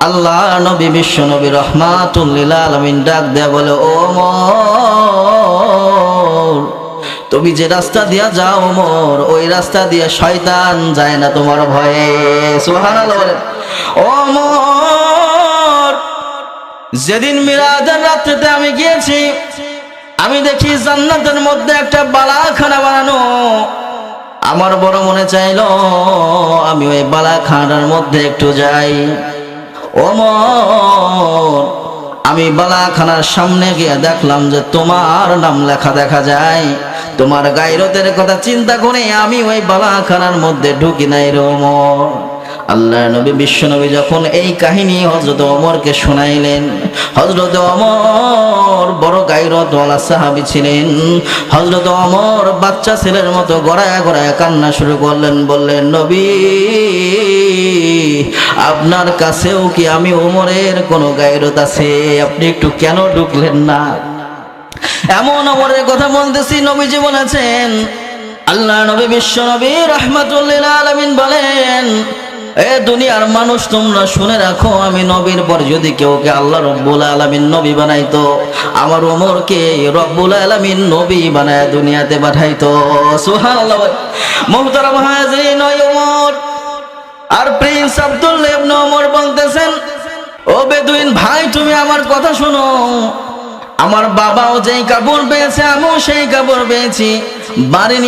আল্লাহ নবী বিশ্ব নবী রহমাতুল লিল আলামিন ডাক দেয়া বলে, ও ওমর, তুমি যে রাস্তা দিয়া যাও ওমর, ওই রাস্তা দিয়ে শয়তান যায় না তোমার ভয়ে। সুবহানাল্লাহ বলে। ওমর, যেদিন মিরাজের রাত্রিতে আমি গিয়েছি, আমি দেখি জান্নাতের মধ্যে একটা বালাখানা বানানো। আমার বড় মনে চাইলো আমি ওই বালাখানার মধ্যে একটু যাই। ওমর, আমি বালাখানার সামনে গিয়ে দেখলাম যে তোমার নাম লেখা দেখা যায়। তোমার গায়রতের কথা চিন্তা করে আমি ওই বালাখানার মধ্যে ঢুকি নাই রে ওমর। আল্লাহ নবী বিশ্ব নবী যখন এই কাহিনী হযরত ওমরকে শোনাইলেন, হযরত ওমর বড় গায়রতওয়ালা সাহাবী ছিলেন। হযরত ওমর বাচ্চা ছেলের মতো গড়ায় গড়ায় কান্না শুরু করলেন, বললেন, নবী, আপনার কাছেও কি আমি ওমরের কোনো গায়রত আছে? আপনি একটু কেন ঢুকলেন না? এমন ওমরের কথা বলতেছি, নবীজি বলেছেন। আল্লাহ নবী বিশ্ব নবী রাহমাতুল লিল আলামিন বলেন, এ দুনিয়ার মানুষ তোমরা শুনে রাখো, আমি নবীর পর যদি কেউকে আল্লাহ রব্বুল আলামিন নবী বানাইতো, আমার ওমরকে রব্বুল আলামিন নবী বানায় দুনিয়াতে পাঠাইতো। সুবহানাল্লাহ। মুহতারাম হাজিরিন, ওই ওমর আর প্রিন্স আব্দুল্লাহ ইবনে ওমর বলতেছেন, ও বেদুইন ভাই, তুমি আমার কথা শোনো। আমার বাবাও যেই কাপড় পেয়েছে, আমিও সেই কাপড় পেয়েছি। বাড়ি